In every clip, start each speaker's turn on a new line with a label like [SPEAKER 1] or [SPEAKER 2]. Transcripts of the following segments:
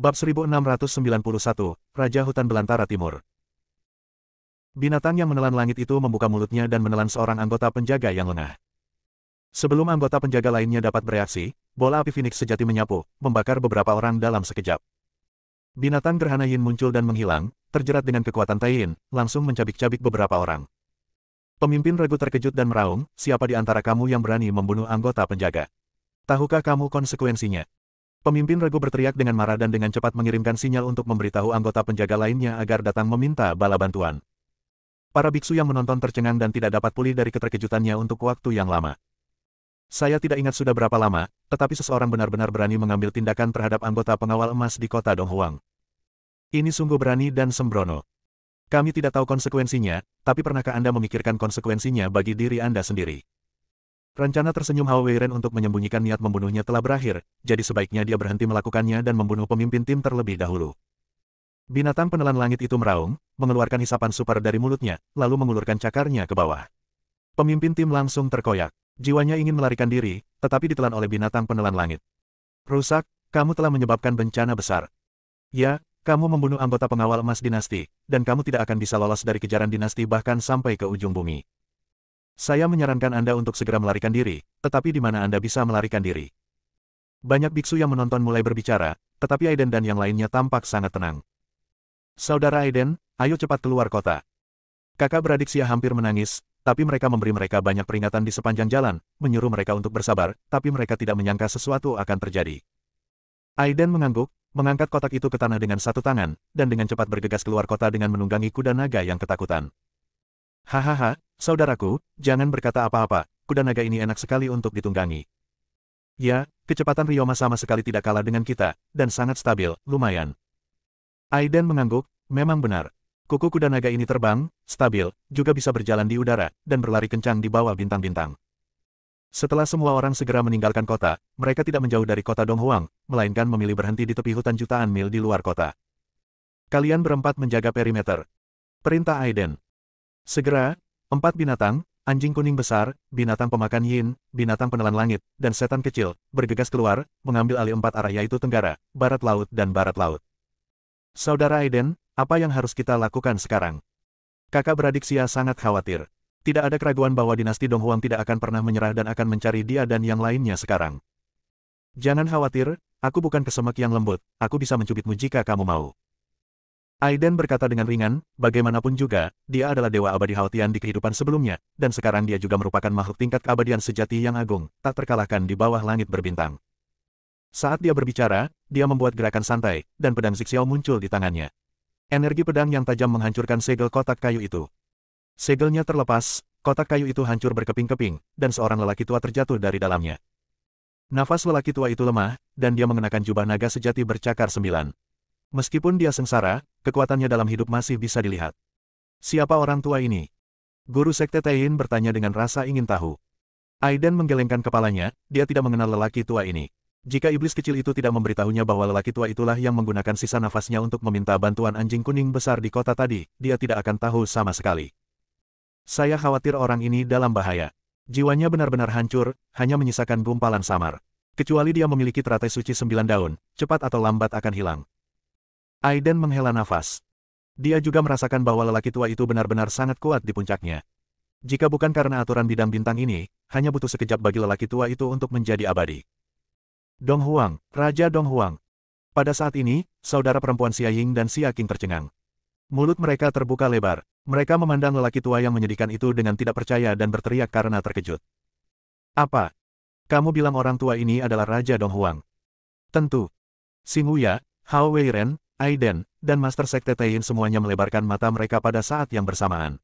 [SPEAKER 1] Bab 1691, Raja Hutan Belantara Timur. Binatang yang menelan langit itu membuka mulutnya dan menelan seorang anggota penjaga yang lengah. Sebelum anggota penjaga lainnya dapat bereaksi, bola api Phoenix sejati menyapu, membakar beberapa orang dalam sekejap. Binatang gerhana Yin muncul dan menghilang, terjerat dengan kekuatan Tai Yin, langsung mencabik-cabik beberapa orang. Pemimpin Regu terkejut dan meraung, siapa di antara kamu yang berani membunuh anggota penjaga? Tahukah kamu konsekuensinya? Pemimpin Regu berteriak dengan marah dan dengan cepat mengirimkan sinyal untuk memberitahu anggota penjaga lainnya agar datang meminta bala bantuan. Para biksu yang menonton tercengang dan tidak dapat pulih dari keterkejutannya untuk waktu yang lama. Saya tidak ingat sudah berapa lama, tetapi seseorang benar-benar berani mengambil tindakan terhadap anggota pengawal emas di kota Donghuang. Ini sungguh berani dan sembrono. Kami tidak tahu konsekuensinya, tapi pernahkah Anda memikirkan konsekuensinya bagi diri Anda sendiri? Rencana tersenyum Hao Weiren untuk menyembunyikan niat membunuhnya telah berakhir, jadi sebaiknya dia berhenti melakukannya dan membunuh pemimpin tim terlebih dahulu. Binatang penelan langit itu meraung, mengeluarkan hisapan super dari mulutnya, lalu mengulurkan cakarnya ke bawah. Pemimpin tim langsung terkoyak. Jiwanya ingin melarikan diri, tetapi ditelan oleh binatang penelan langit. Rusak, kamu telah menyebabkan bencana besar. Ya, kamu membunuh anggota pengawal emas dinasti, dan kamu tidak akan bisa lolos dari kejaran dinasti bahkan sampai ke ujung bumi. Saya menyarankan Anda untuk segera melarikan diri, tetapi di mana Anda bisa melarikan diri? Banyak biksu yang menonton mulai berbicara, tetapi Aiden dan yang lainnya tampak sangat tenang. Saudara Aiden, ayo cepat keluar kota. Kakak beradik Xia hampir menangis, tapi mereka memberi mereka banyak peringatan di sepanjang jalan, menyuruh mereka untuk bersabar, tapi mereka tidak menyangka sesuatu akan terjadi. Aiden mengangguk, mengangkat kotak itu ke tanah dengan satu tangan, dan dengan cepat bergegas keluar kota dengan menunggangi kuda naga yang ketakutan. Hahaha, saudaraku, jangan berkata apa-apa, kuda naga ini enak sekali untuk ditunggangi. Ya, kecepatan Ryoma sama sekali tidak kalah dengan kita, dan sangat stabil, lumayan. Aiden mengangguk, memang benar. Kuku kuda naga ini terbang, stabil, juga bisa berjalan di udara, dan berlari kencang di bawah bintang-bintang. Setelah semua orang segera meninggalkan kota, mereka tidak menjauh dari kota Donghuang, melainkan memilih berhenti di tepi hutan jutaan mil di luar kota. Kalian berempat menjaga perimeter. Perintah Aiden. Segera, 4 binatang, anjing kuning besar, binatang pemakan yin, binatang penelan langit, dan setan kecil, bergegas keluar, mengambil alih 4 arah yaitu tenggara, barat laut dan barat laut. Saudara Aiden, apa yang harus kita lakukan sekarang? Kakak beradik Xia sangat khawatir. Tidak ada keraguan bahwa dinasti Donghuang tidak akan pernah menyerah dan akan mencari dia dan yang lainnya sekarang. Jangan khawatir, aku bukan kesemek yang lembut, aku bisa mencubitmu jika kamu mau. Aiden berkata dengan ringan, bagaimanapun juga, dia adalah dewa abadi Haotian di kehidupan sebelumnya, dan sekarang dia juga merupakan makhluk tingkat keabadian sejati yang agung, tak terkalahkan di bawah langit berbintang. Saat dia berbicara, dia membuat gerakan santai, dan pedang Zixiao muncul di tangannya. Energi pedang yang tajam menghancurkan segel kotak kayu itu. Segelnya terlepas, kotak kayu itu hancur berkeping-keping, dan seorang lelaki tua terjatuh dari dalamnya. Nafas lelaki tua itu lemah, dan dia mengenakan jubah naga sejati bercakar 9. Meskipun dia sengsara, kekuatannya dalam hidup masih bisa dilihat. Siapa orang tua ini? Guru Sekte Taiyin bertanya dengan rasa ingin tahu. Aiden menggelengkan kepalanya, dia tidak mengenal lelaki tua ini. Jika iblis kecil itu tidak memberitahunya bahwa lelaki tua itulah yang menggunakan sisa nafasnya untuk meminta bantuan anjing kuning besar di kota tadi, dia tidak akan tahu sama sekali. Saya khawatir orang ini dalam bahaya. Jiwanya benar-benar hancur, hanya menyisakan gumpalan samar. Kecuali dia memiliki teratai suci 9 daun, cepat atau lambat akan hilang. Aiden menghela nafas. Dia juga merasakan bahwa lelaki tua itu benar-benar sangat kuat di puncaknya. Jika bukan karena aturan bidang bintang ini, hanya butuh sekejap bagi lelaki tua itu untuk menjadi abadi. Donghuang, Raja Donghuang. Pada saat ini, saudara perempuan Xia Ying dan Xia Qing tercengang. Mulut mereka terbuka lebar. Mereka memandang lelaki tua yang menyedihkan itu dengan tidak percaya dan berteriak karena terkejut. Apa? Kamu bilang orang tua ini adalah Raja Donghuang? Tentu. Xing Wuya, Hao Weiren, Aiden, dan Master Sekte Taiyin semuanya melebarkan mata mereka pada saat yang bersamaan.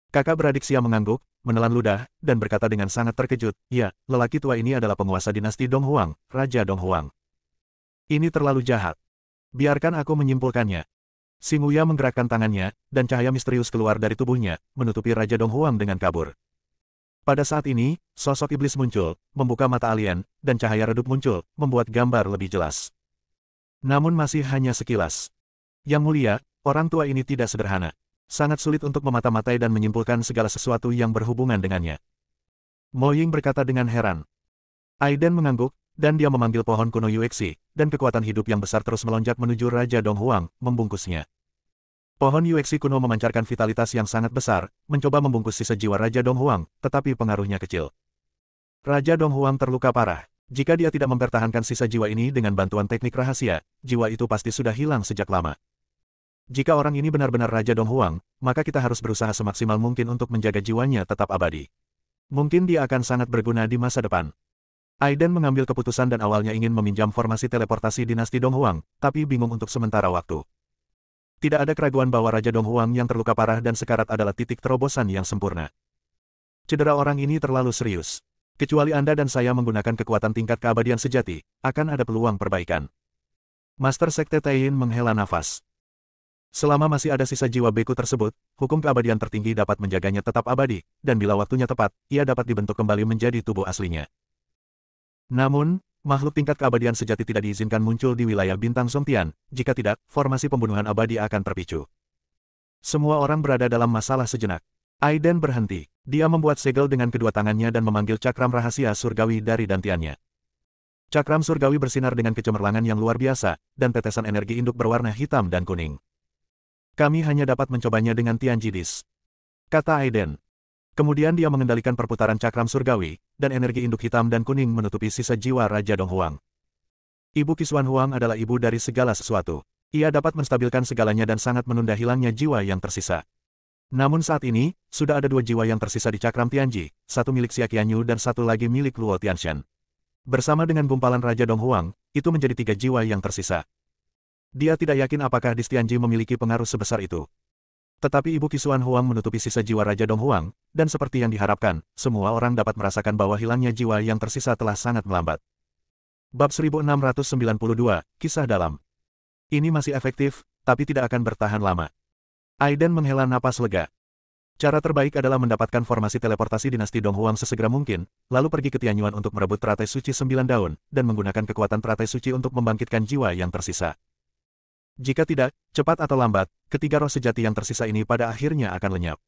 [SPEAKER 1] Kakak beradik Xia mengangguk, menelan ludah, dan berkata dengan sangat terkejut, ya, lelaki tua ini adalah penguasa dinasti Donghuang, Raja Donghuang. Ini terlalu jahat. Biarkan aku menyimpulkannya. Xing Wuya menggerakkan tangannya, dan cahaya misterius keluar dari tubuhnya, menutupi Raja Donghuang dengan kabur. Pada saat ini, sosok iblis muncul, membuka mata alien, dan cahaya redup muncul, membuat gambar lebih jelas. Namun masih hanya sekilas. Yang mulia, orang tua ini tidak sederhana. Sangat sulit untuk memata-matai dan menyimpulkan segala sesuatu yang berhubungan dengannya. Mo Ying berkata dengan heran. Aiden mengangguk, dan dia memanggil pohon kuno Yuexi, dan kekuatan hidup yang besar terus melonjak menuju Raja Donghuang, membungkusnya. Pohon Yuexi kuno memancarkan vitalitas yang sangat besar, mencoba membungkus sisa jiwa Raja Donghuang, tetapi pengaruhnya kecil. Raja Donghuang terluka parah. Jika dia tidak mempertahankan sisa jiwa ini dengan bantuan teknik rahasia, jiwa itu pasti sudah hilang sejak lama. Jika orang ini benar-benar Raja Donghuang, maka kita harus berusaha semaksimal mungkin untuk menjaga jiwanya tetap abadi. Mungkin dia akan sangat berguna di masa depan. Aiden mengambil keputusan dan awalnya ingin meminjam formasi teleportasi dinasti Donghuang, tapi bingung untuk sementara waktu. Tidak ada keraguan bahwa Raja Donghuang yang terluka parah dan sekarat adalah titik terobosan yang sempurna. Cedera orang ini terlalu serius. Kecuali Anda dan saya menggunakan kekuatan tingkat keabadian sejati, akan ada peluang perbaikan. Master Sekte Taiyin menghela nafas. Selama masih ada sisa jiwa beku tersebut, hukum keabadian tertinggi dapat menjaganya tetap abadi, dan bila waktunya tepat, ia dapat dibentuk kembali menjadi tubuh aslinya. Namun, makhluk tingkat keabadian sejati tidak diizinkan muncul di wilayah bintang Songtian, jika tidak, formasi pembunuhan abadi akan terpicu. Semua orang berada dalam masalah sejenak. Aiden berhenti. Dia membuat segel dengan kedua tangannya dan memanggil cakram rahasia surgawi dari dantiannya. Cakram surgawi bersinar dengan kecemerlangan yang luar biasa, dan tetesan energi induk berwarna hitam dan kuning. Kami hanya dapat mencobanya dengan Tianjidis, kata Aiden. Kemudian dia mengendalikan perputaran cakram surgawi, dan energi induk hitam dan kuning menutupi sisa jiwa Raja Donghuang. Ibu Qisuan Huang adalah ibu dari segala sesuatu. Ia dapat menstabilkan segalanya dan sangat menunda hilangnya jiwa yang tersisa. Namun saat ini, sudah ada 2 jiwa yang tersisa di cakram Tianji, satu milik Xia Qianyu dan satu lagi milik Luo Tianshan. Bersama dengan gumpalan Raja Donghuang, itu menjadi 3 jiwa yang tersisa. Dia tidak yakin apakah di Tianji memiliki pengaruh sebesar itu. Tetapi Ibu Qisuan Huang menutupi sisa jiwa Raja Donghuang, dan seperti yang diharapkan, semua orang dapat merasakan bahwa hilangnya jiwa yang tersisa telah sangat melambat. Bab 1692, Kisah Dalam. Ini masih efektif, tapi tidak akan bertahan lama. Aiden menghela napas lega. Cara terbaik adalah mendapatkan formasi teleportasi dinasti Donghuang sesegera mungkin, lalu pergi ke Tianyuan untuk merebut teratai suci 9 daun, dan menggunakan kekuatan teratai suci untuk membangkitkan jiwa yang tersisa. Jika tidak, cepat atau lambat, ketiga roh sejati yang tersisa ini pada akhirnya akan lenyap.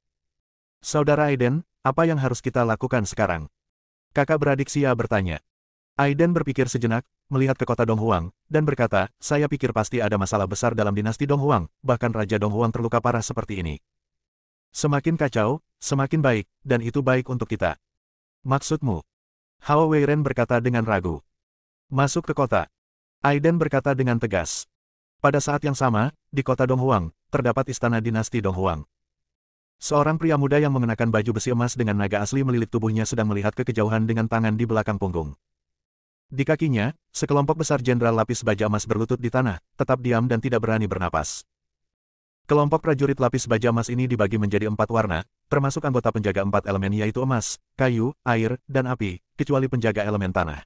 [SPEAKER 1] Saudara Aiden, apa yang harus kita lakukan sekarang? Kakak beradik Xia bertanya. Aiden berpikir sejenak, melihat ke kota Donghuang, dan berkata, saya pikir pasti ada masalah besar dalam dinasti Donghuang, bahkan Raja Donghuang terluka parah seperti ini. Semakin kacau, semakin baik, dan itu baik untuk kita. Maksudmu? Hao Weiren berkata dengan ragu. Masuk ke kota. Aiden berkata dengan tegas. Pada saat yang sama, di kota Donghuang, terdapat istana dinasti Donghuang. Seorang pria muda yang mengenakan baju besi emas dengan naga asli melilit tubuhnya sedang melihat ke kejauhan dengan tangan di belakang punggung. Di kakinya, sekelompok besar jenderal lapis baja emas berlutut di tanah, tetap diam dan tidak berani bernapas. Kelompok prajurit lapis baja emas ini dibagi menjadi 4 warna, termasuk anggota penjaga 4 elemen yaitu emas, kayu, air, dan api, kecuali penjaga elemen tanah.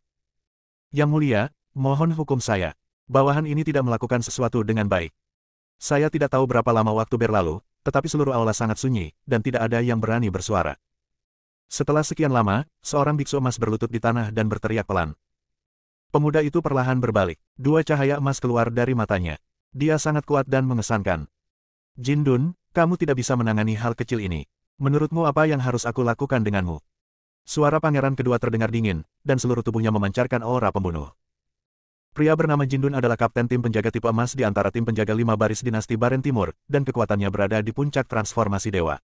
[SPEAKER 1] Yang mulia, mohon hukum saya. Bawahan ini tidak melakukan sesuatu dengan baik. Saya tidak tahu berapa lama waktu berlalu, tetapi seluruh aula sangat sunyi, dan tidak ada yang berani bersuara. Setelah sekian lama, seorang biksu emas berlutut di tanah dan berteriak pelan. Pemuda itu perlahan berbalik. 2 cahaya emas keluar dari matanya. Dia sangat kuat dan mengesankan. Jindun, kamu tidak bisa menangani hal kecil ini. Menurutmu apa yang harus aku lakukan denganmu? Suara pangeran kedua terdengar dingin, dan seluruh tubuhnya memancarkan aura pembunuh. Pria bernama Jindun adalah kapten tim penjaga tipe emas di antara tim penjaga 5 baris dinasti Baren Timur, dan kekuatannya berada di puncak transformasi dewa.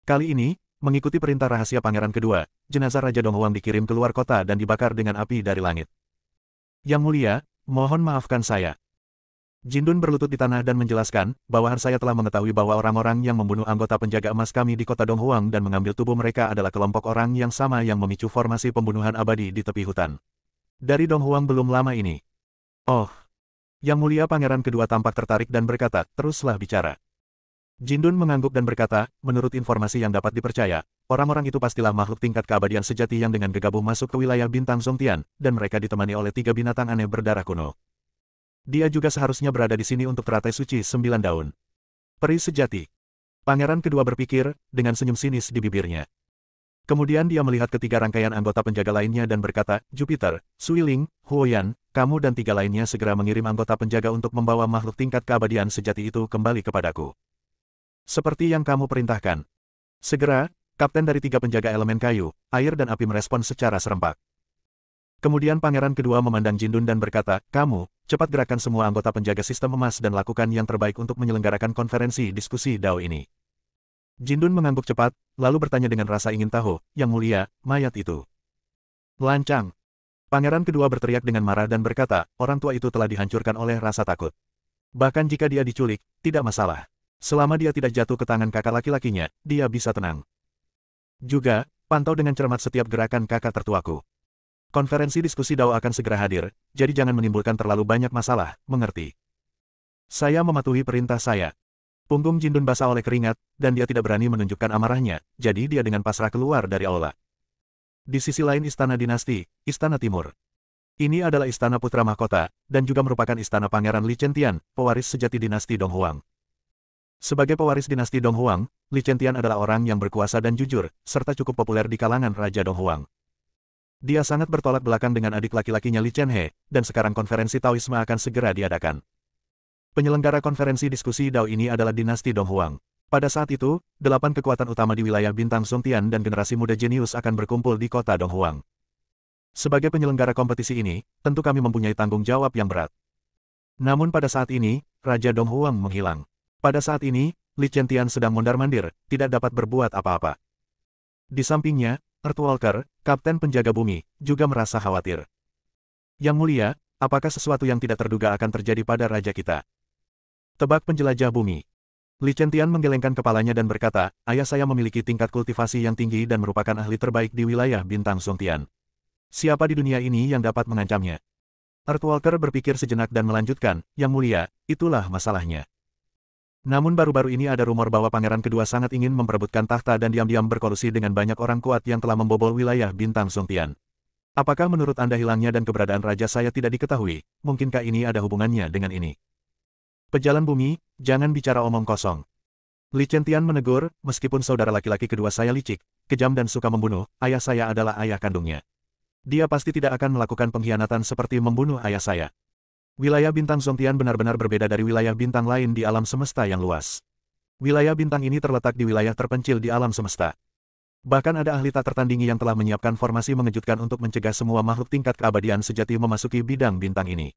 [SPEAKER 1] Kali ini, mengikuti perintah rahasia pangeran kedua, jenazah Raja Donghuang dikirim keluar kota dan dibakar dengan api dari langit. Yang mulia, mohon maafkan saya. Jindun berlutut di tanah dan menjelaskan, bawahan saya telah mengetahui bahwa orang-orang yang membunuh anggota penjaga emas kami di kota Donghuang dan mengambil tubuh mereka adalah kelompok orang yang sama yang memicu formasi pembunuhan abadi di tepi hutan. Dari Donghuang belum lama ini. Oh. Yang mulia pangeran kedua tampak tertarik dan berkata, teruslah bicara. Jindun mengangguk dan berkata, menurut informasi yang dapat dipercaya, orang-orang itu pastilah makhluk tingkat keabadian sejati yang dengan gegabah masuk ke wilayah bintang Songtian, dan mereka ditemani oleh 3 binatang aneh berdarah kuno. Dia juga seharusnya berada di sini untuk teratai suci 9 daun. Peri sejati. Pangeran kedua berpikir, dengan senyum sinis di bibirnya. Kemudian dia melihat ketiga rangkaian anggota penjaga lainnya dan berkata, Jupiter, Suiling, Huoyan, kamu dan 3 lainnya segera mengirim anggota penjaga untuk membawa makhluk tingkat keabadian sejati itu kembali kepadaku. Seperti yang kamu perintahkan. Segera, kapten dari 3 penjaga elemen kayu, air dan api merespons secara serempak. Kemudian pangeran kedua memandang Jindun dan berkata, kamu, cepat gerakkan semua anggota penjaga sistem emas dan lakukan yang terbaik untuk menyelenggarakan konferensi diskusi Dao ini. Jindun mengangguk cepat, lalu bertanya dengan rasa ingin tahu, Yang Mulia, mayat itu. Lancang. Pangeran kedua berteriak dengan marah dan berkata, orang tua itu telah dihancurkan oleh rasa takut. Bahkan jika dia diculik, tidak masalah. Selama dia tidak jatuh ke tangan kakak laki-lakinya, dia bisa tenang. Juga, pantau dengan cermat setiap gerakan kakak tertuaku. Konferensi diskusi Dao akan segera hadir, jadi jangan menimbulkan terlalu banyak masalah, mengerti? Saya mematuhi perintah saya. Punggung Jindun basah oleh keringat, dan dia tidak berani menunjukkan amarahnya, jadi dia dengan pasrah keluar dari aula. Di sisi lain Istana Dinasti, Istana Timur. Ini adalah Istana Putra Mahkota, dan juga merupakan Istana Pangeran Li Chentian, pewaris sejati dinasti Donghuang. Sebagai pewaris dinasti Donghuang, Li Chentian adalah orang yang berkuasa dan jujur, serta cukup populer di kalangan Raja Donghuang. Dia sangat bertolak belakang dengan adik laki-lakinya Li Chenhe, dan sekarang konferensi Taoisme akan segera diadakan. Penyelenggara konferensi diskusi Dao ini adalah dinasti Donghuang. Pada saat itu, 8 kekuatan utama di wilayah Bintang Songtian dan generasi muda jenius akan berkumpul di kota Donghuang. Sebagai penyelenggara kompetisi ini, tentu kami mempunyai tanggung jawab yang berat. Namun pada saat ini, Raja Donghuang menghilang. Pada saat ini, Li Chentian sedang mondar-mandir, tidak dapat berbuat apa-apa. Di sampingnya, Earthwalker, Kapten Penjaga Bumi, juga merasa khawatir. Yang Mulia, apakah sesuatu yang tidak terduga akan terjadi pada raja kita? Tebak penjelajah bumi. Li Chentian menggelengkan kepalanya dan berkata, ayah saya memiliki tingkat kultivasi yang tinggi dan merupakan ahli terbaik di wilayah Bintang Songtian. Siapa di dunia ini yang dapat mengancamnya? Earthwalker berpikir sejenak dan melanjutkan, Yang Mulia, itulah masalahnya. Namun baru-baru ini ada rumor bahwa pangeran kedua sangat ingin memperebutkan tahta dan diam-diam berkolusi dengan banyak orang kuat yang telah membobol wilayah Bintang Songtian. Apakah menurut Anda hilangnya dan keberadaan raja saya tidak diketahui? Mungkinkah ini ada hubungannya dengan ini? Pejalan bumi, jangan bicara omong kosong. Li Chentian menegur, meskipun saudara laki-laki kedua saya licik, kejam dan suka membunuh, ayah saya adalah ayah kandungnya. Dia pasti tidak akan melakukan pengkhianatan seperti membunuh ayah saya. Wilayah Bintang Songtian benar-benar berbeda dari wilayah bintang lain di alam semesta yang luas. Wilayah bintang ini terletak di wilayah terpencil di alam semesta. Bahkan ada ahli tak tertandingi yang telah menyiapkan formasi mengejutkan untuk mencegah semua makhluk tingkat keabadian sejati memasuki bidang bintang ini.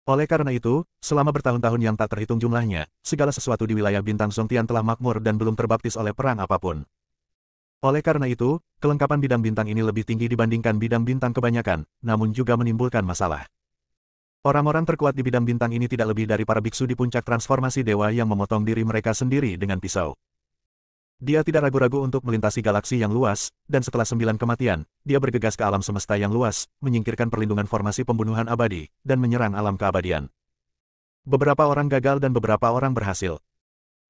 [SPEAKER 1] Oleh karena itu, selama bertahun-tahun yang tak terhitung jumlahnya, segala sesuatu di wilayah Bintang Songtian telah makmur dan belum terbaptis oleh perang apapun. Oleh karena itu, kelengkapan bidang bintang ini lebih tinggi dibandingkan bidang bintang kebanyakan, namun juga menimbulkan masalah. Orang-orang terkuat di bidang bintang ini tidak lebih dari para biksu di puncak transformasi dewa yang memotong diri mereka sendiri dengan pisau. Dia tidak ragu-ragu untuk melintasi galaksi yang luas, dan setelah 9 kematian, dia bergegas ke alam semesta yang luas, menyingkirkan perlindungan formasi pembunuhan abadi, dan menyerang alam keabadian. Beberapa orang gagal dan beberapa orang berhasil.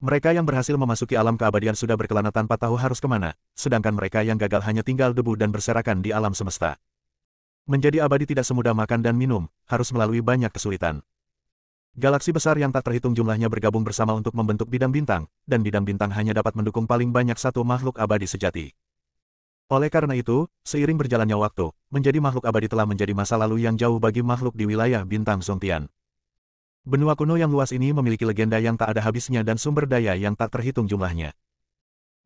[SPEAKER 1] Mereka yang berhasil memasuki alam keabadian sudah berkelana tanpa tahu harus kemana, sedangkan mereka yang gagal hanya tinggal debu dan berserakan di alam semesta. Menjadi abadi tidak semudah makan dan minum, harus melalui banyak kesulitan. Galaksi besar yang tak terhitung jumlahnya bergabung bersama untuk membentuk bidang bintang, dan bidang bintang hanya dapat mendukung paling banyak satu makhluk abadi sejati. Oleh karena itu, seiring berjalannya waktu, menjadi makhluk abadi telah menjadi masa lalu yang jauh bagi makhluk di wilayah Bintang Songtian. Benua kuno yang luas ini memiliki legenda yang tak ada habisnya dan sumber daya yang tak terhitung jumlahnya.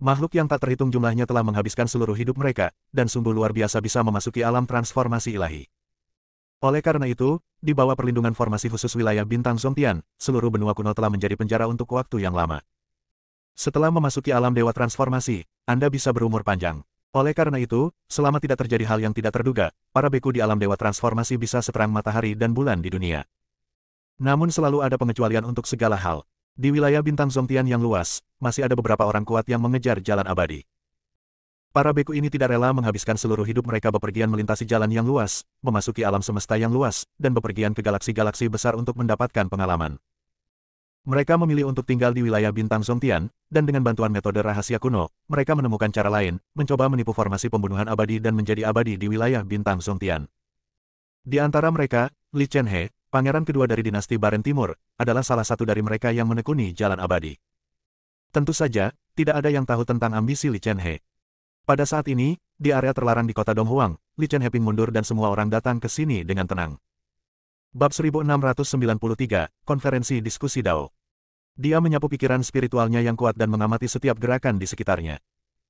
[SPEAKER 1] Makhluk yang tak terhitung jumlahnya telah menghabiskan seluruh hidup mereka, dan sungguh luar biasa bisa memasuki alam transformasi ilahi. Oleh karena itu, di bawah perlindungan formasi khusus wilayah Bintang Songtian, seluruh benua kuno telah menjadi penjara untuk waktu yang lama. Setelah memasuki alam dewa transformasi, Anda bisa berumur panjang. Oleh karena itu, selama tidak terjadi hal yang tidak terduga, para beku di alam dewa transformasi bisa seterang matahari dan bulan di dunia. Namun selalu ada pengecualian untuk segala hal. Di wilayah Bintang Songtian yang luas, masih ada beberapa orang kuat yang mengejar jalan abadi. Para beku ini tidak rela menghabiskan seluruh hidup mereka bepergian melintasi jalan yang luas, memasuki alam semesta yang luas, dan bepergian ke galaksi-galaksi besar untuk mendapatkan pengalaman. Mereka memilih untuk tinggal di wilayah Bintang Songtian, dan dengan bantuan metode rahasia kuno, mereka menemukan cara lain, mencoba menipu formasi pembunuhan abadi dan menjadi abadi di wilayah Bintang Songtian. Di antara mereka, Li Chenhe, pangeran kedua dari dinasti Baren Timur, adalah salah satu dari mereka yang menekuni jalan abadi. Tentu saja, tidak ada yang tahu tentang ambisi Li Chenhe. Pada saat ini, di area terlarang di kota Donghuang, Li Chenhe ping mundur dan semua orang datang ke sini dengan tenang. Bab 1693, Konferensi Diskusi Dao. Dia menyapu pikiran spiritualnya yang kuat dan mengamati setiap gerakan di sekitarnya.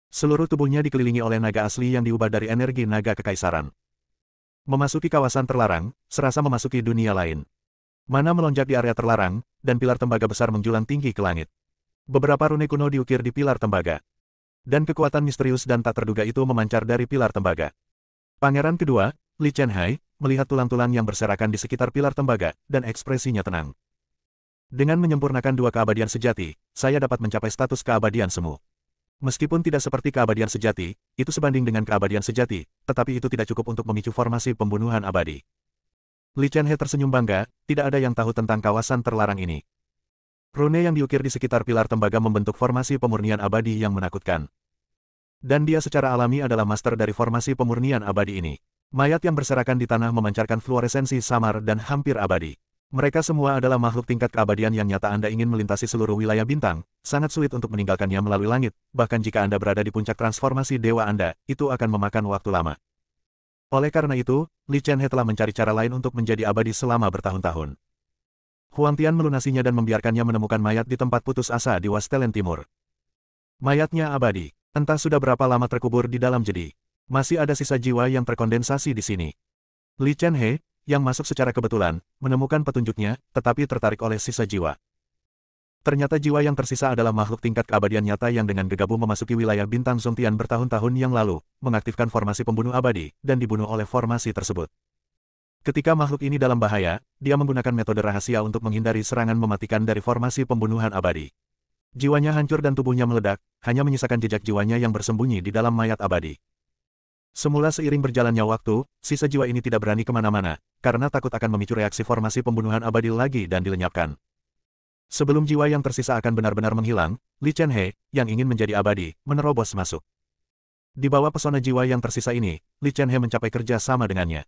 [SPEAKER 1] Seluruh tubuhnya dikelilingi oleh naga asli yang diubah dari energi naga kekaisaran. Memasuki kawasan terlarang, serasa memasuki dunia lain. Mana melonjak di area terlarang, dan pilar tembaga besar menjulang tinggi ke langit. Beberapa rune kuno diukir di pilar tembaga. Dan kekuatan misterius dan tak terduga itu memancar dari pilar tembaga. Pangeran kedua, Li Chen-hai, melihat tulang-tulang yang berserakan di sekitar pilar tembaga, dan ekspresinya tenang. Dengan menyempurnakan dua keabadian sejati, saya dapat mencapai status keabadian semu. Meskipun tidak seperti keabadian sejati, itu sebanding dengan keabadian sejati, tetapi itu tidak cukup untuk memicu formasi pembunuhan abadi. Li Chen-he tersenyum bangga, tidak ada yang tahu tentang kawasan terlarang ini. Rune yang diukir di sekitar pilar tembaga membentuk formasi pemurnian abadi yang menakutkan. Dan dia secara alami adalah master dari formasi pemurnian abadi ini. Mayat yang berserakan di tanah memancarkan fluoresensi samar dan hampir abadi. Mereka semua adalah makhluk tingkat keabadian yang nyata. Anda ingin melintasi seluruh wilayah bintang, sangat sulit untuk meninggalkannya melalui langit, bahkan jika Anda berada di puncak transformasi dewa Anda, itu akan memakan waktu lama. Oleh karena itu, Li Chen-he telah mencari cara lain untuk menjadi abadi selama bertahun-tahun. Huang Tian melunasinya dan membiarkannya menemukan mayat di tempat putus asa di Wastelen Timur. Mayatnya abadi. Entah sudah berapa lama terkubur di dalam jedi. Masih ada sisa jiwa yang terkondensasi di sini. Li Chen-he, yang masuk secara kebetulan, menemukan petunjuknya, tetapi tertarik oleh sisa jiwa. Ternyata jiwa yang tersisa adalah makhluk tingkat keabadian nyata yang dengan gegabah memasuki wilayah bintang Zongtian bertahun-tahun yang lalu, mengaktifkan formasi pembunuh abadi, dan dibunuh oleh formasi tersebut. Ketika makhluk ini dalam bahaya, dia menggunakan metode rahasia untuk menghindari serangan mematikan dari formasi pembunuhan abadi. Jiwanya hancur dan tubuhnya meledak, hanya menyisakan jejak jiwanya yang bersembunyi di dalam mayat abadi. Semula seiring berjalannya waktu, sisa jiwa ini tidak berani kemana-mana, karena takut akan memicu reaksi formasi pembunuhan abadi lagi dan dilenyapkan. Sebelum jiwa yang tersisa akan benar-benar menghilang, Li Chen-he, yang ingin menjadi abadi, menerobos masuk. Di bawah pesona jiwa yang tersisa ini, Li Chen-he mencapai kerja sama dengannya.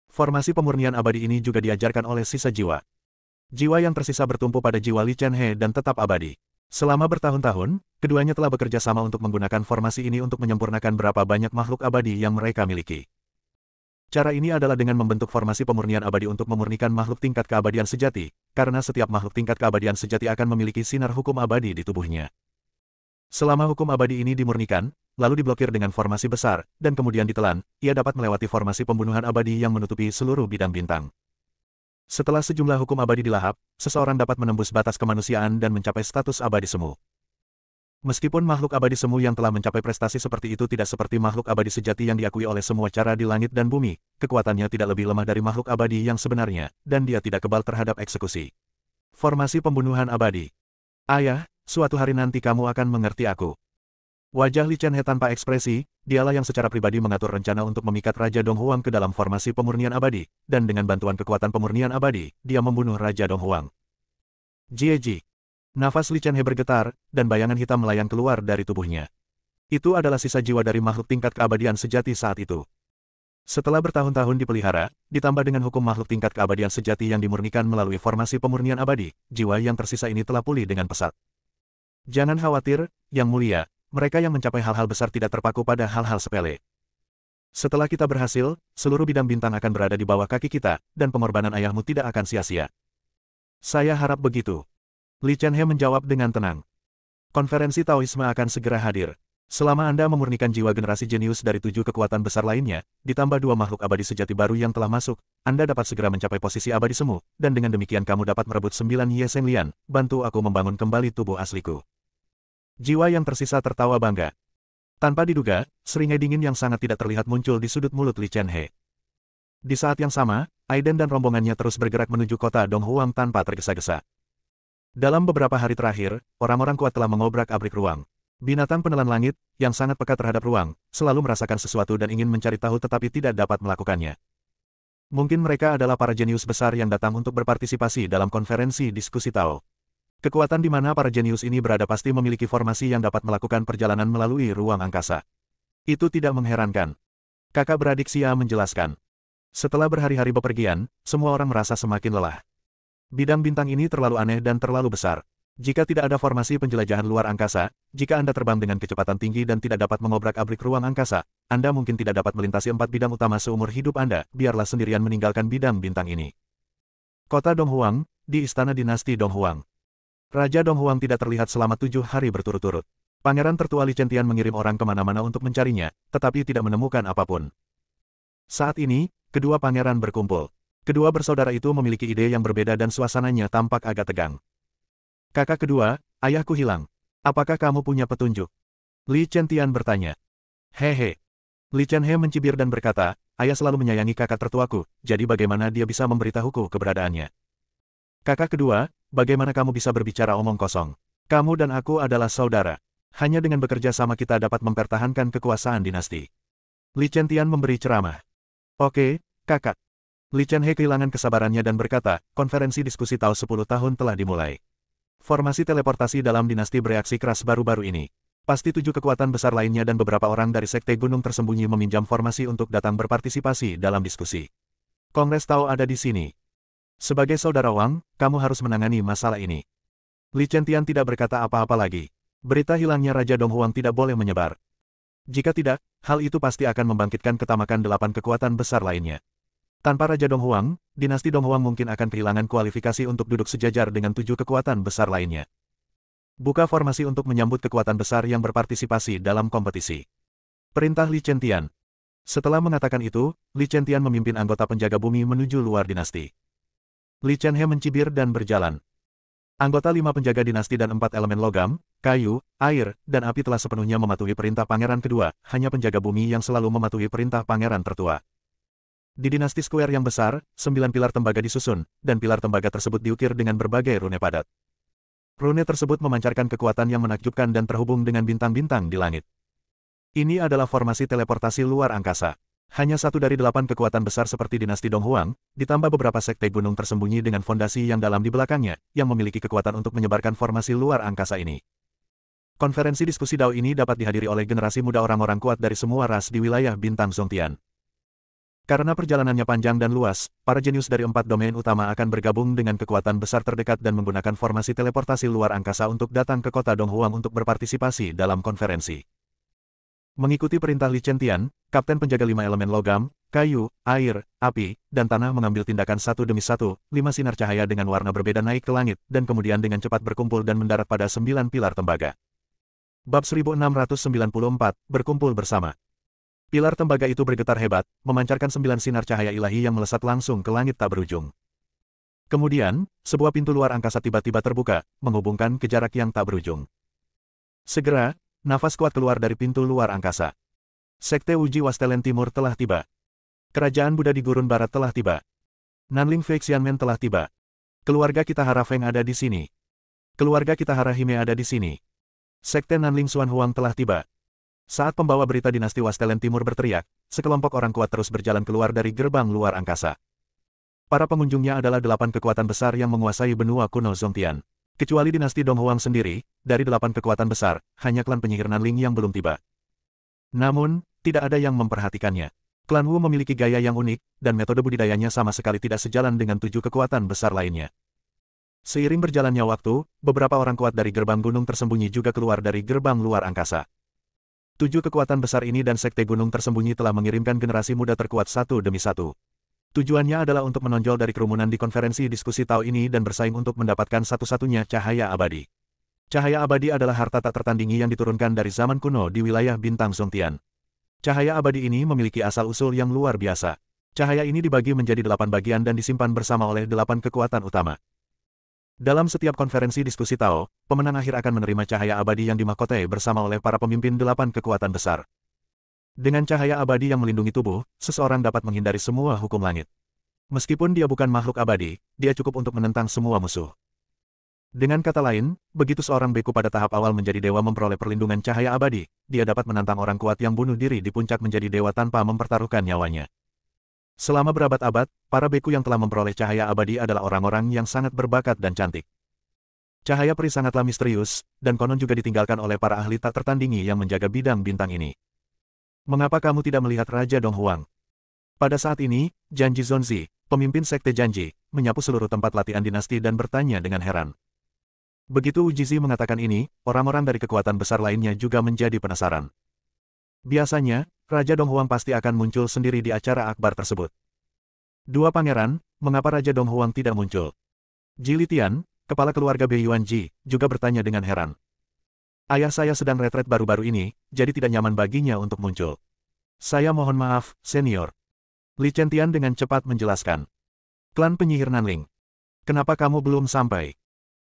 [SPEAKER 1] Formasi pemurnian abadi ini juga diajarkan oleh sisa jiwa. Jiwa yang tersisa bertumpu pada jiwa Li Chen-he dan tetap abadi. Selama bertahun-tahun, keduanya telah bekerja sama untuk menggunakan formasi ini untuk menyempurnakan berapa banyak makhluk abadi yang mereka miliki. Cara ini adalah dengan membentuk formasi pemurnian abadi untuk memurnikan makhluk tingkat keabadian sejati, karena setiap makhluk tingkat keabadian sejati akan memiliki sinar hukum abadi di tubuhnya. Selama hukum abadi ini dimurnikan, lalu diblokir dengan formasi besar, dan kemudian ditelan, ia dapat melewati formasi pembunuhan abadi yang menutupi seluruh bidang bintang. Setelah sejumlah hukum abadi dilahap, seseorang dapat menembus batas kemanusiaan dan mencapai status abadi semu. Meskipun makhluk abadi semu yang telah mencapai prestasi seperti itu tidak seperti makhluk abadi sejati yang diakui oleh semua cara di langit dan bumi, kekuatannya tidak lebih lemah dari makhluk abadi yang sebenarnya, dan dia tidak kebal terhadap eksekusi. Formasi pembunuhan abadi. Ayah, suatu hari nanti kamu akan mengerti aku. Wajah Li Chen-he tanpa ekspresi, dialah yang secara pribadi mengatur rencana untuk memikat Raja Donghuang ke dalam formasi pemurnian abadi, dan dengan bantuan kekuatan pemurnian abadi, dia membunuh Raja Donghuang. Jieji. Nafas Li Chen-he bergetar, dan bayangan hitam melayang keluar dari tubuhnya. Itu adalah sisa jiwa dari makhluk tingkat keabadian sejati saat itu. Setelah bertahun-tahun dipelihara, ditambah dengan hukum makhluk tingkat keabadian sejati yang dimurnikan melalui formasi pemurnian abadi, jiwa yang tersisa ini telah pulih dengan pesat. Jangan khawatir, Yang Mulia, mereka yang mencapai hal-hal besar tidak terpaku pada hal-hal sepele. Setelah kita berhasil, seluruh bidang bintang akan berada di bawah kaki kita, dan pengorbanan ayahmu tidak akan sia-sia. Saya harap begitu. Li Chen-he menjawab dengan tenang. Konferensi Taoisme akan segera hadir. Selama Anda memurnikan jiwa generasi jenius dari 7 kekuatan besar lainnya, ditambah 2 makhluk abadi sejati baru yang telah masuk, Anda dapat segera mencapai posisi abadi semu, dan dengan demikian kamu dapat merebut 9 Ye Seng Lian, bantu aku membangun kembali tubuh asliku. Jiwa yang tersisa tertawa bangga. Tanpa diduga, seringai dingin yang sangat tidak terlihat muncul di sudut mulut Li Chen-he. Di saat yang sama, Aiden dan rombongannya terus bergerak menuju kota Donghuang tanpa tergesa-gesa. Dalam beberapa hari terakhir, orang-orang kuat telah mengobrak-abrik ruang. Binatang penelan langit, yang sangat peka terhadap ruang, selalu merasakan sesuatu dan ingin mencari tahu tetapi tidak dapat melakukannya. Mungkin mereka adalah para jenius besar yang datang untuk berpartisipasi dalam konferensi diskusi Tao. Kekuatan di mana para jenius ini berada pasti memiliki formasi yang dapat melakukan perjalanan melalui ruang angkasa. Itu tidak mengherankan. Kakak beradik Xia menjelaskan. Setelah berhari-hari bepergian, semua orang merasa semakin lelah. Bidang bintang ini terlalu aneh dan terlalu besar. Jika tidak ada formasi penjelajahan luar angkasa, jika Anda terbang dengan kecepatan tinggi dan tidak dapat mengobrak-abrik ruang angkasa, Anda mungkin tidak dapat melintasi 4 bidang utama seumur hidup Anda, biarlah sendirian meninggalkan bidang bintang ini. Kota Donghuang, di Istana Dinasti Donghuang. Raja Donghuang tidak terlihat selama 7 hari berturut-turut. Pangeran tertua Li Chentian mengirim orang kemana-mana untuk mencarinya, tetapi tidak menemukan apapun. Saat ini, kedua pangeran berkumpul. Kedua bersaudara itu memiliki ide yang berbeda dan suasananya tampak agak tegang. Kakak kedua, ayahku hilang. Apakah kamu punya petunjuk? Li Chentian bertanya. Hehe. Li Chenhe mencibir dan berkata, ayah selalu menyayangi kakak tertuaku, jadi bagaimana dia bisa memberitahuku keberadaannya? Kakak kedua, bagaimana kamu bisa berbicara omong kosong? Kamu dan aku adalah saudara. Hanya dengan bekerja sama kita dapat mempertahankan kekuasaan dinasti. Li Chentian memberi ceramah. Oke, kakak. Li Chenhe kehilangan kesabarannya dan berkata, konferensi diskusi Tao 10 tahun telah dimulai. Formasi teleportasi dalam dinasti bereaksi keras baru-baru ini. Pasti 7 kekuatan besar lainnya dan beberapa orang dari Sekte Gunung Tersembunyi meminjam formasi untuk datang berpartisipasi dalam diskusi. Kongres Tao ada di sini. Sebagai saudara Wang, kamu harus menangani masalah ini. Li Chentian tidak berkata apa-apa lagi. Berita hilangnya Raja Donghuang tidak boleh menyebar. Jika tidak, hal itu pasti akan membangkitkan ketamakan 8 kekuatan besar lainnya. Tanpa Raja Donghuang, dinasti Donghuang mungkin akan kehilangan kualifikasi untuk duduk sejajar dengan 7 kekuatan besar lainnya. Buka formasi untuk menyambut kekuatan besar yang berpartisipasi dalam kompetisi. Perintah Li Chentian. Setelah mengatakan itu, Li Chentian memimpin anggota penjaga bumi menuju luar dinasti. Li Chenhe mencibir dan berjalan. Anggota 5 penjaga dinasti dan 4 elemen logam, kayu, air, dan api telah sepenuhnya mematuhi perintah pangeran kedua, hanya penjaga bumi yang selalu mematuhi perintah pangeran tertua. Di dinasti Square yang besar, 9 pilar tembaga disusun, dan pilar tembaga tersebut diukir dengan berbagai rune padat. Rune tersebut memancarkan kekuatan yang menakjubkan dan terhubung dengan bintang-bintang di langit. Ini adalah formasi teleportasi luar angkasa. Hanya satu dari 8 kekuatan besar seperti dinasti Donghuang, ditambah beberapa sekte gunung tersembunyi dengan fondasi yang dalam di belakangnya, yang memiliki kekuatan untuk menyebarkan formasi luar angkasa ini. Konferensi diskusi Dao ini dapat dihadiri oleh generasi muda orang-orang kuat dari semua ras di wilayah bintang Zongtian. Karena perjalanannya panjang dan luas, para jenius dari 4 domain utama akan bergabung dengan kekuatan besar terdekat dan menggunakan formasi teleportasi luar angkasa untuk datang ke kota Donghuang untuk berpartisipasi dalam konferensi. Mengikuti perintah Li Chentian, Kapten penjaga 5 elemen logam, kayu, air, api, dan tanah mengambil tindakan satu demi satu, 5 sinar cahaya dengan warna berbeda naik ke langit, dan kemudian dengan cepat berkumpul dan mendarat pada 9 pilar tembaga. Bab 1694, berkumpul bersama. Pilar tembaga itu bergetar hebat, memancarkan 9 sinar cahaya ilahi yang melesat langsung ke langit tak berujung. Kemudian, sebuah pintu luar angkasa tiba-tiba terbuka, menghubungkan ke jarak yang tak berujung. Segera, nafas kuat keluar dari pintu luar angkasa. Sekte Uji Wastelen Timur telah tiba. Kerajaan Buddha di Gurun Barat telah tiba. Nanling Fei Xianmen telah tiba. Keluarga Kitahara Feng ada di sini. Keluarga Kitahara Hime ada di sini. Sekte Nanling Xuan Huang telah tiba. Saat pembawa berita dinasti Wastelen Timur berteriak, sekelompok orang kuat terus berjalan keluar dari gerbang luar angkasa. Para pengunjungnya adalah 8 kekuatan besar yang menguasai benua kuno Zongtian. Kecuali dinasti Donghuang sendiri, dari 8 kekuatan besar, hanya klan penyihir Nanling yang belum tiba. Namun, tidak ada yang memperhatikannya. Klan Wu memiliki gaya yang unik, dan metode budidayanya sama sekali tidak sejalan dengan 7 kekuatan besar lainnya. Seiring berjalannya waktu, beberapa orang kuat dari gerbang gunung tersembunyi juga keluar dari gerbang luar angkasa. 7 kekuatan besar ini dan sekte gunung tersembunyi telah mengirimkan generasi muda terkuat satu demi satu. Tujuannya adalah untuk menonjol dari kerumunan di konferensi diskusi Tao ini dan bersaing untuk mendapatkan satu-satunya cahaya abadi. Cahaya abadi adalah harta tak tertandingi yang diturunkan dari zaman kuno di wilayah bintang Zongtian. Cahaya abadi ini memiliki asal-usul yang luar biasa. Cahaya ini dibagi menjadi 8 bagian dan disimpan bersama oleh 8 kekuatan utama. Dalam setiap konferensi diskusi Tao, pemenang akhir akan menerima cahaya abadi yang dimahkotai bersama oleh para pemimpin 8 kekuatan besar. Dengan cahaya abadi yang melindungi tubuh, seseorang dapat menghindari semua hukum langit. Meskipun dia bukan makhluk abadi, dia cukup untuk menentang semua musuh. Dengan kata lain, begitu seorang beku pada tahap awal menjadi dewa memperoleh perlindungan cahaya abadi, dia dapat menantang orang kuat yang bunuh diri di puncak menjadi dewa tanpa mempertaruhkan nyawanya. Selama berabad-abad, para beku yang telah memperoleh cahaya abadi adalah orang-orang yang sangat berbakat dan cantik. Cahaya peri sangatlah misterius, dan konon juga ditinggalkan oleh para ahli tak tertandingi yang menjaga bidang bintang ini. Mengapa kamu tidak melihat Raja Donghuang? Pada saat ini, Janji Zonzi, pemimpin sekte Janji, menyapu seluruh tempat latihan dinasti dan bertanya dengan heran. Begitu Ujizi mengatakan ini, orang-orang dari kekuatan besar lainnya juga menjadi penasaran. Biasanya, Raja Donghuang pasti akan muncul sendiri di acara akbar tersebut. Dua pangeran, mengapa Raja Donghuang tidak muncul? Ji Litian, kepala keluarga Beiyuan Ji, juga bertanya dengan heran. Ayah saya sedang retret baru-baru ini, jadi tidak nyaman baginya untuk muncul. Saya mohon maaf, senior. Li Chentian dengan cepat menjelaskan. Klan penyihir Nanling. Kenapa kamu belum sampai?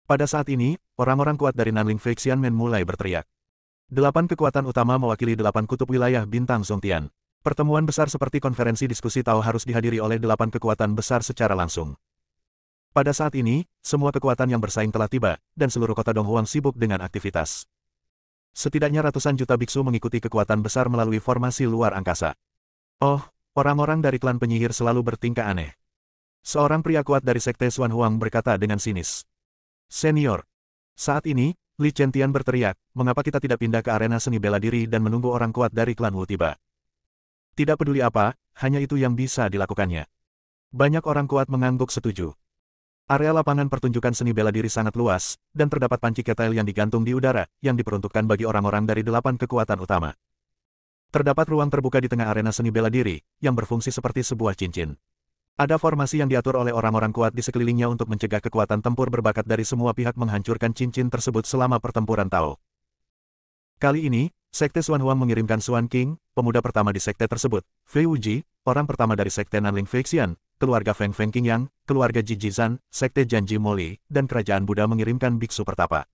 [SPEAKER 1] Pada saat ini, orang-orang kuat dari Nanling Feixianmen mulai berteriak. 8 kekuatan utama mewakili 8 kutub wilayah bintang Zongtian. Pertemuan besar seperti konferensi diskusi Tao harus dihadiri oleh 8 kekuatan besar secara langsung. Pada saat ini, semua kekuatan yang bersaing telah tiba, dan seluruh kota Donghuang sibuk dengan aktivitas. Setidaknya ratusan juta biksu mengikuti kekuatan besar melalui formasi luar angkasa. Oh, orang-orang dari klan penyihir selalu bertingkah aneh. Seorang pria kuat dari sekte Xuan Huang berkata dengan sinis. Senior. Saat ini, Li Chentian berteriak, mengapa kita tidak pindah ke arena seni bela diri dan menunggu orang kuat dari klan Wu tiba? Tidak peduli apa, hanya itu yang bisa dilakukannya. Banyak orang kuat mengangguk setuju. Area lapangan pertunjukan seni bela diri sangat luas, dan terdapat panci ketel yang digantung di udara, yang diperuntukkan bagi orang-orang dari 8 kekuatan utama. Terdapat ruang terbuka di tengah arena seni bela diri, yang berfungsi seperti sebuah cincin. Ada formasi yang diatur oleh orang-orang kuat di sekelilingnya untuk mencegah kekuatan tempur berbakat dari semua pihak menghancurkan cincin tersebut selama pertempuran Tao. Kali ini, Sekte Xuan Huang mengirimkan Xuan King, pemuda pertama di sekte tersebut, Fei Wuji, orang pertama dari sekte Nanling Feixian, keluarga Feng Feng Qingyang, keluarga Ji Jizan, sekte Janji Moli, dan kerajaan Buddha mengirimkan biksu pertapa.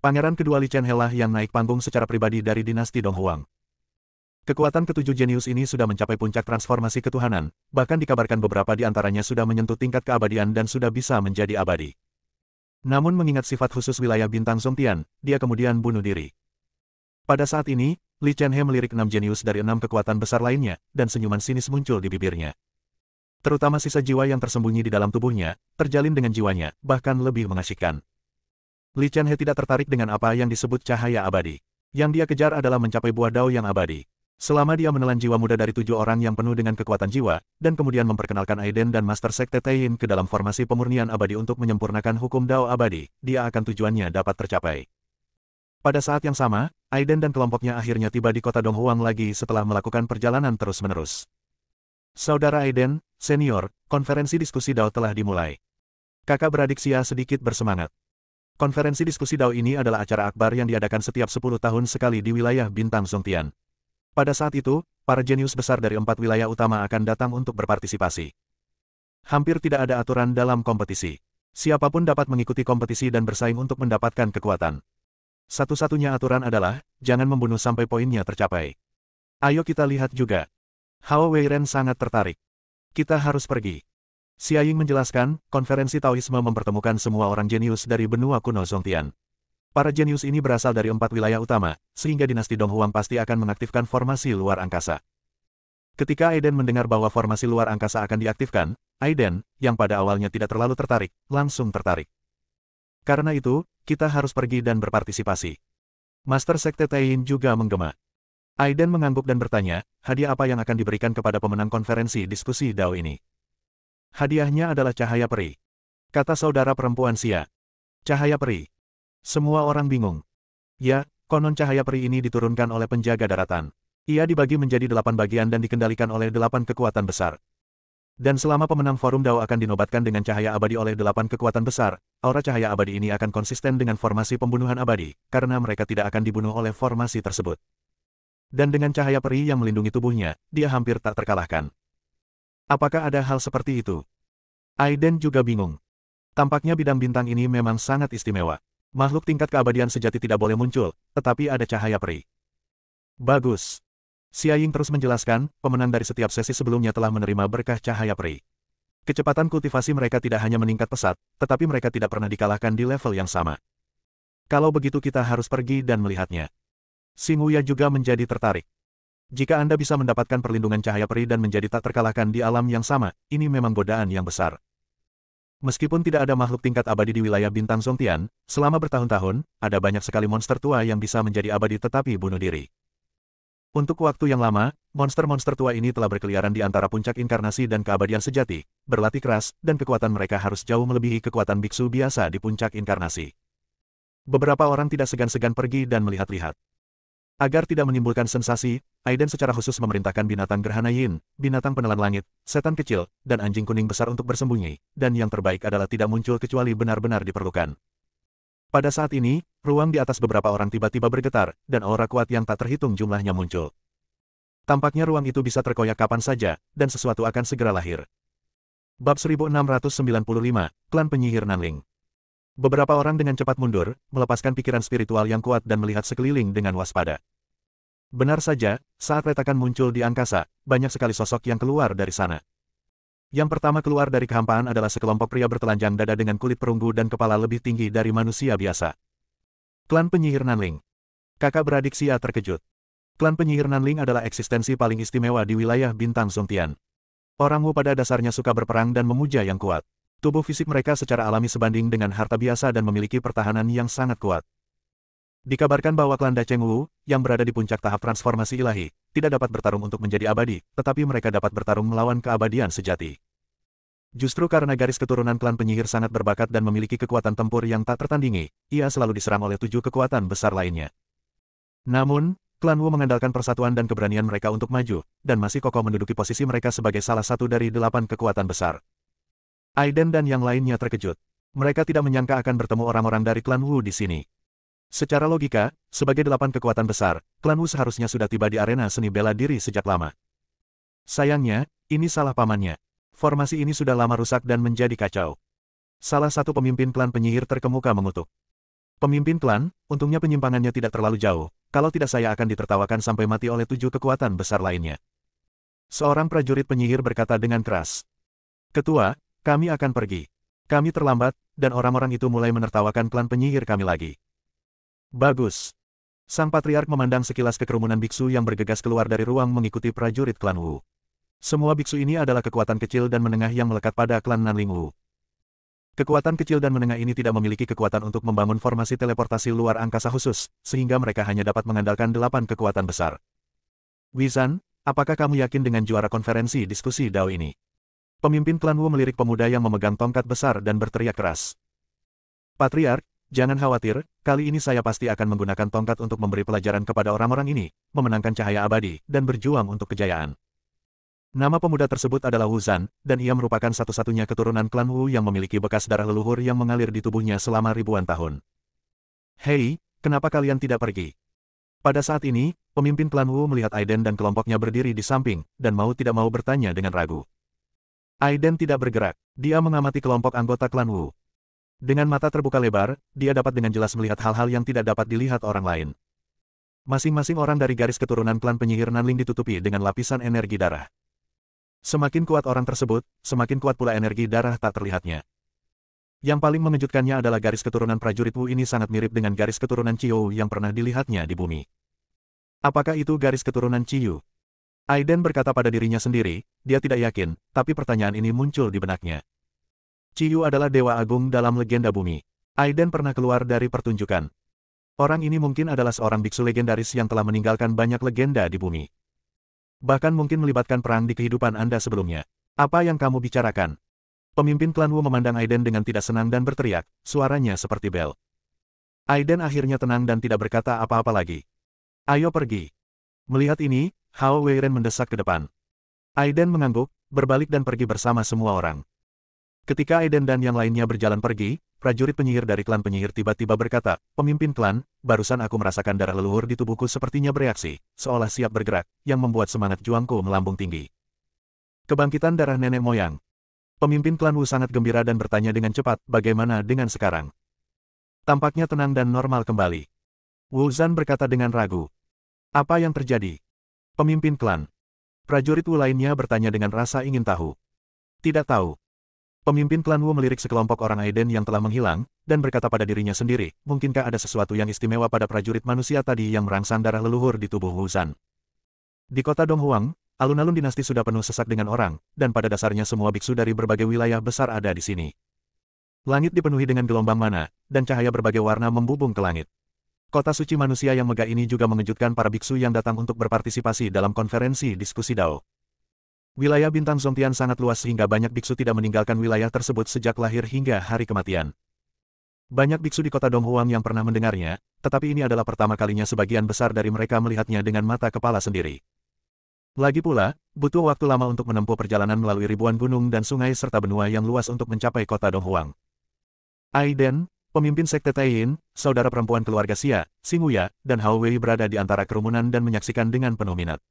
[SPEAKER 1] Pangeran kedua Li Chen He yang naik panggung secara pribadi dari dinasti Donghuang. Kekuatan ketujuh jenius ini sudah mencapai puncak transformasi ketuhanan, bahkan dikabarkan beberapa di antaranya sudah menyentuh tingkat keabadian dan sudah bisa menjadi abadi. Namun mengingat sifat khusus wilayah bintang Zongtian, dia kemudian bunuh diri. Pada saat ini, Li Chen He melirik 6 jenius dari 6 kekuatan besar lainnya, dan senyuman sinis muncul di bibirnya. Terutama sisa jiwa yang tersembunyi di dalam tubuhnya, terjalin dengan jiwanya, bahkan lebih mengasyikkan. Li Chen He tidak tertarik dengan apa yang disebut cahaya abadi. Yang dia kejar adalah mencapai buah dao yang abadi. Selama dia menelan jiwa muda dari 7 orang yang penuh dengan kekuatan jiwa, dan kemudian memperkenalkan Aiden dan Master Sekte Taiyin ke dalam formasi pemurnian abadi untuk menyempurnakan hukum Dao abadi, dia akan tujuannya dapat tercapai. Pada saat yang sama, Aiden dan kelompoknya akhirnya tiba di kota Donghuang lagi setelah melakukan perjalanan terus-menerus. Saudara Aiden, senior, konferensi diskusi Dao telah dimulai. Kakak beradik Xia sedikit bersemangat. Konferensi diskusi Dao ini adalah acara akbar yang diadakan setiap 10 tahun sekali di wilayah bintang Zongtian. Pada saat itu, para jenius besar dari 4 wilayah utama akan datang untuk berpartisipasi. Hampir tidak ada aturan dalam kompetisi. Siapapun dapat mengikuti kompetisi dan bersaing untuk mendapatkan kekuatan. Satu-satunya aturan adalah, jangan membunuh sampai poinnya tercapai. Ayo kita lihat juga. Hao Weiren sangat tertarik. Kita harus pergi. Xia Ying menjelaskan, konferensi Taoisme mempertemukan semua orang jenius dari benua kuno Zongtian. Para jenius ini berasal dari 4 wilayah utama, sehingga dinasti Donghuang pasti akan mengaktifkan formasi luar angkasa. Ketika Aiden mendengar bahwa formasi luar angkasa akan diaktifkan, Aiden, yang pada awalnya tidak terlalu tertarik, langsung tertarik. Karena itu, kita harus pergi dan berpartisipasi. Master Sekte Taiyin juga menggema. Aiden mengangguk dan bertanya, hadiah apa yang akan diberikan kepada pemenang konferensi diskusi Dao ini? Hadiahnya adalah cahaya peri. Kata saudara perempuan Xia. Cahaya peri. Semua orang bingung. Ya, konon cahaya peri ini diturunkan oleh penjaga daratan. Ia dibagi menjadi 8 bagian dan dikendalikan oleh 8 kekuatan besar. Dan selama pemenang forum Dao akan dinobatkan dengan cahaya abadi oleh 8 kekuatan besar, aura cahaya abadi ini akan konsisten dengan formasi pembunuhan abadi, karena mereka tidak akan dibunuh oleh formasi tersebut. Dan dengan cahaya peri yang melindungi tubuhnya, dia hampir tak terkalahkan. Apakah ada hal seperti itu? Aiden juga bingung. Tampaknya bidang bintang ini memang sangat istimewa. Makhluk tingkat keabadian sejati tidak boleh muncul, tetapi ada cahaya peri. Bagus. Xia Ying terus menjelaskan, pemenang dari setiap sesi sebelumnya telah menerima berkah cahaya peri. Kecepatan kultivasi mereka tidak hanya meningkat pesat, tetapi mereka tidak pernah dikalahkan di level yang sama. Kalau begitu kita harus pergi dan melihatnya. Xing Wuya juga menjadi tertarik. Jika Anda bisa mendapatkan perlindungan cahaya peri dan menjadi tak terkalahkan di alam yang sama, ini memang godaan yang besar. Meskipun tidak ada makhluk tingkat abadi di wilayah bintang Zongtian, selama bertahun-tahun, ada banyak sekali monster tua yang bisa menjadi abadi tetapi bunuh diri. Untuk waktu yang lama, monster-monster tua ini telah berkeliaran di antara puncak inkarnasi dan keabadian sejati, berlatih keras, dan kekuatan mereka harus jauh melebihi kekuatan biksu biasa di puncak inkarnasi. Beberapa orang tidak segan-segan pergi dan melihat-lihat. Agar tidak menimbulkan sensasi, Aiden secara khusus memerintahkan binatang gerhana Yin, binatang penelan langit, setan kecil, dan anjing kuning besar untuk bersembunyi, dan yang terbaik adalah tidak muncul kecuali benar-benar diperlukan. Pada saat ini, ruang di atas beberapa orang tiba-tiba bergetar, dan aura kuat yang tak terhitung jumlahnya muncul. Tampaknya ruang itu bisa terkoyak kapan saja, dan sesuatu akan segera lahir. Bab 1695, Klan Penyihir Nanling. Beberapa orang dengan cepat mundur, melepaskan pikiran spiritual yang kuat dan melihat sekeliling dengan waspada. Benar saja, saat retakan muncul di angkasa, banyak sekali sosok yang keluar dari sana. Yang pertama keluar dari kehampaan adalah sekelompok pria bertelanjang dada dengan kulit perunggu dan kepala lebih tinggi dari manusia biasa. Klan Penyihir Nanling. Kakak beradik Xia terkejut. Klan Penyihir Nanling adalah eksistensi paling istimewa di wilayah Bintang Zongtian. Orang Wu pada dasarnya suka berperang dan memuja yang kuat. Tubuh fisik mereka secara alami sebanding dengan harta biasa dan memiliki pertahanan yang sangat kuat. Dikabarkan bahwa klan Da Cheng Wu, yang berada di puncak tahap transformasi ilahi, tidak dapat bertarung untuk menjadi abadi, tetapi mereka dapat bertarung melawan keabadian sejati. Justru karena garis keturunan klan penyihir sangat berbakat dan memiliki kekuatan tempur yang tak tertandingi, ia selalu diserang oleh 7 kekuatan besar lainnya. Namun, klan Wu mengandalkan persatuan dan keberanian mereka untuk maju, dan masih kokoh menduduki posisi mereka sebagai salah satu dari 8 kekuatan besar. Aiden dan yang lainnya terkejut. Mereka tidak menyangka akan bertemu orang-orang dari klan Wu di sini. Secara logika, sebagai 8 kekuatan besar, klan Wu seharusnya sudah tiba di arena seni bela diri sejak lama. Sayangnya, ini salah pamannya. Formasi ini sudah lama rusak dan menjadi kacau. Salah satu pemimpin klan penyihir terkemuka mengutuk. Pemimpin klan, untungnya penyimpangannya tidak terlalu jauh, kalau tidak saya akan ditertawakan sampai mati oleh 7 kekuatan besar lainnya. Seorang prajurit penyihir berkata dengan keras. Ketua, kami akan pergi. Kami terlambat, dan orang-orang itu mulai menertawakan klan penyihir kami lagi. Bagus. Sang patriark memandang sekilas ke kerumunan biksu yang bergegas keluar dari ruang mengikuti prajurit klan Wu. Semua biksu ini adalah kekuatan kecil dan menengah yang melekat pada klan Nanling Wu. Kekuatan kecil dan menengah ini tidak memiliki kekuatan untuk membangun formasi teleportasi luar angkasa khusus, sehingga mereka hanya dapat mengandalkan 8 kekuatan besar. Wizan, apakah kamu yakin dengan juara konferensi diskusi Dao ini? Pemimpin klan Wu melirik pemuda yang memegang tongkat besar dan berteriak keras. Patriark, jangan khawatir, kali ini saya pasti akan menggunakan tongkat untuk memberi pelajaran kepada orang-orang ini, memenangkan cahaya abadi, dan berjuang untuk kejayaan. Nama pemuda tersebut adalah Wu Zan, dan ia merupakan satu-satunya keturunan klan Wu yang memiliki bekas darah leluhur yang mengalir di tubuhnya selama ribuan tahun. Hei, kenapa kalian tidak pergi? Pada saat ini, pemimpin klan Wu melihat Aiden dan kelompoknya berdiri di samping, dan mau tidak mau bertanya dengan ragu. Aiden tidak bergerak, dia mengamati kelompok anggota klan Wu. Dengan mata terbuka lebar, dia dapat dengan jelas melihat hal-hal yang tidak dapat dilihat orang lain. Masing-masing orang dari garis keturunan klan penyihir Nanling ditutupi dengan lapisan energi darah. Semakin kuat orang tersebut, semakin kuat pula energi darah tak terlihatnya. Yang paling mengejutkannya adalah garis keturunan prajurit Wu ini sangat mirip dengan garis keturunan Qiyu yang pernah dilihatnya di bumi. Apakah itu garis keturunan Qiyu? Aiden berkata pada dirinya sendiri, dia tidak yakin, tapi pertanyaan ini muncul di benaknya. Qiyu adalah dewa agung dalam legenda bumi. Aiden pernah keluar dari pertunjukan. Orang ini mungkin adalah seorang biksu legendaris yang telah meninggalkan banyak legenda di bumi. Bahkan mungkin melibatkan perang di kehidupan Anda sebelumnya. Apa yang kamu bicarakan? Pemimpin klan Wu memandang Aiden dengan tidak senang dan berteriak, suaranya seperti bel. Aiden akhirnya tenang dan tidak berkata apa-apa lagi. Ayo pergi. Melihat ini, Hao Weiren mendesak ke depan. Aiden mengangguk, berbalik dan pergi bersama semua orang. Ketika Aiden dan yang lainnya berjalan pergi, prajurit penyihir dari klan penyihir tiba-tiba berkata, pemimpin klan, barusan aku merasakan darah leluhur di tubuhku sepertinya bereaksi, seolah siap bergerak, yang membuat semangat juangku melambung tinggi. Kebangkitan darah nenek moyang. Pemimpin klan Wu sangat gembira dan bertanya dengan cepat, bagaimana dengan sekarang? Tampaknya tenang dan normal kembali. Wu Zan berkata dengan ragu. Apa yang terjadi? Pemimpin klan. Prajurit Wu lainnya bertanya dengan rasa ingin tahu. Tidak tahu. Pemimpin klan Wu melirik sekelompok orang Aiden yang telah menghilang, dan berkata pada dirinya sendiri, mungkinkah ada sesuatu yang istimewa pada prajurit manusia tadi yang merangsang darah leluhur di tubuh Wu Zan. Di kota Donghuang, alun-alun dinasti sudah penuh sesak dengan orang, dan pada dasarnya semua biksu dari berbagai wilayah besar ada di sini. Langit dipenuhi dengan gelombang mana, dan cahaya berbagai warna membubung ke langit. Kota suci manusia yang megah ini juga mengejutkan para biksu yang datang untuk berpartisipasi dalam konferensi diskusi Dao. Wilayah Bintang Zongtian sangat luas sehingga banyak biksu tidak meninggalkan wilayah tersebut sejak lahir hingga hari kematian. Banyak biksu di kota Donghuang yang pernah mendengarnya, tetapi ini adalah pertama kalinya sebagian besar dari mereka melihatnya dengan mata kepala sendiri. Lagi pula, butuh waktu lama untuk menempuh perjalanan melalui ribuan gunung dan sungai serta benua yang luas untuk mencapai kota Donghuang. Aiden, pemimpin sekte Taiyin, saudara perempuan keluarga Xia, Xinghuya, dan Hao Wei berada di antara kerumunan dan menyaksikan dengan penuh minat.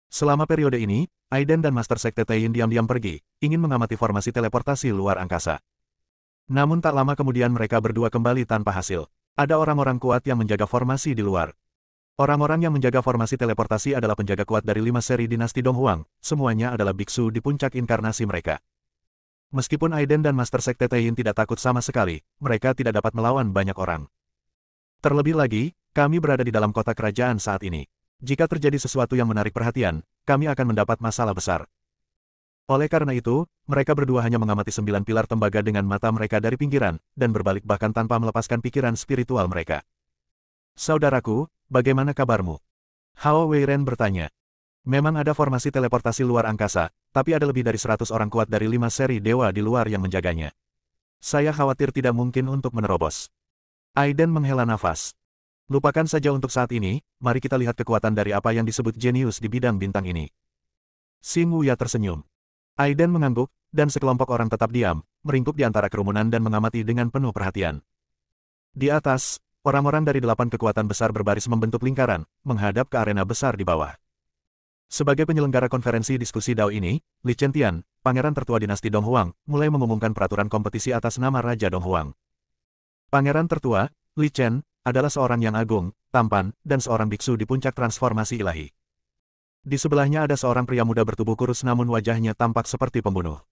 [SPEAKER 1] Selama periode ini, Aiden dan Master Sekte Taiyin diam-diam pergi, ingin mengamati formasi teleportasi luar angkasa. Namun tak lama kemudian mereka berdua kembali tanpa hasil. Ada orang-orang kuat yang menjaga formasi di luar. Orang-orang yang menjaga formasi teleportasi adalah penjaga kuat dari 5 seri dinasti Donghuang, semuanya adalah biksu di puncak inkarnasi mereka. Meskipun Aiden dan Master Sekte Taiyin tidak takut sama sekali, mereka tidak dapat melawan banyak orang. Terlebih lagi, kami berada di dalam kota kerajaan saat ini. Jika terjadi sesuatu yang menarik perhatian, kami akan mendapat masalah besar. Oleh karena itu, mereka berdua hanya mengamati 9 pilar tembaga dengan mata mereka dari pinggiran, dan berbalik bahkan tanpa melepaskan pikiran spiritual mereka. Saudaraku, bagaimana kabarmu? Hao Weiren bertanya. Memang ada formasi teleportasi luar angkasa, tapi ada lebih dari 100 orang kuat dari 5 seri dewa di luar yang menjaganya. Saya khawatir tidak mungkin untuk menerobos. Aiden menghela nafas. Lupakan saja untuk saat ini, mari kita lihat kekuatan dari apa yang disebut jenius di bidang bintang ini. Xing Wuya tersenyum. Aiden mengangguk, dan sekelompok orang tetap diam, meringkuk di antara kerumunan dan mengamati dengan penuh perhatian. Di atas, orang-orang dari 8 kekuatan besar berbaris membentuk lingkaran, menghadap ke arena besar di bawah. Sebagai penyelenggara konferensi diskusi Dao ini, Li Chentian, pangeran tertua dinasti Donghuang, mulai mengumumkan peraturan kompetisi atas nama Raja Donghuang. Pangeran tertua, Li Chen, adalah seorang yang agung, tampan, dan seorang biksu di puncak transformasi ilahi. Di sebelahnya ada seorang pria muda bertubuh kurus namun wajahnya tampak seperti pembunuh.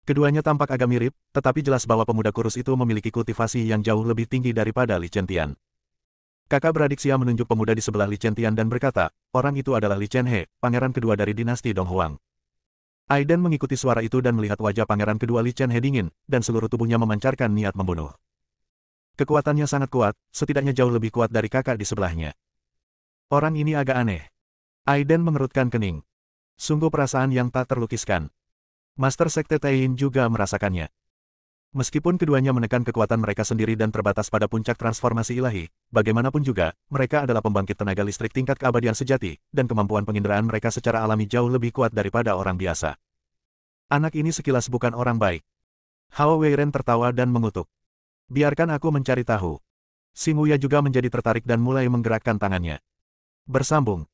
[SPEAKER 1] Keduanya tampak agak mirip, tetapi jelas bahwa pemuda kurus itu memiliki kultivasi yang jauh lebih tinggi daripada Li Chentian. Kakak beradik Xia menunjuk pemuda di sebelah Li Chentian dan berkata, orang itu adalah Li Chenhe, pangeran kedua dari dinasti Donghuang. Aiden mengikuti suara itu dan melihat wajah pangeran kedua Li Chenhe dingin, dan seluruh tubuhnya memancarkan niat membunuh. Kekuatannya sangat kuat, setidaknya jauh lebih kuat dari kakak di sebelahnya. Orang ini agak aneh. Aiden mengerutkan kening. Sungguh perasaan yang tak terlukiskan. Master Sekte Taiyin juga merasakannya. Meskipun keduanya menekan kekuatan mereka sendiri dan terbatas pada puncak transformasi ilahi, bagaimanapun juga, mereka adalah pembangkit tenaga listrik tingkat keabadian sejati, dan kemampuan penginderaan mereka secara alami jauh lebih kuat daripada orang biasa. Anak ini sekilas bukan orang baik. Hao Weiren tertawa dan mengutuk. Biarkan aku mencari tahu. Xing Wuya juga menjadi tertarik dan mulai menggerakkan tangannya. Bersambung.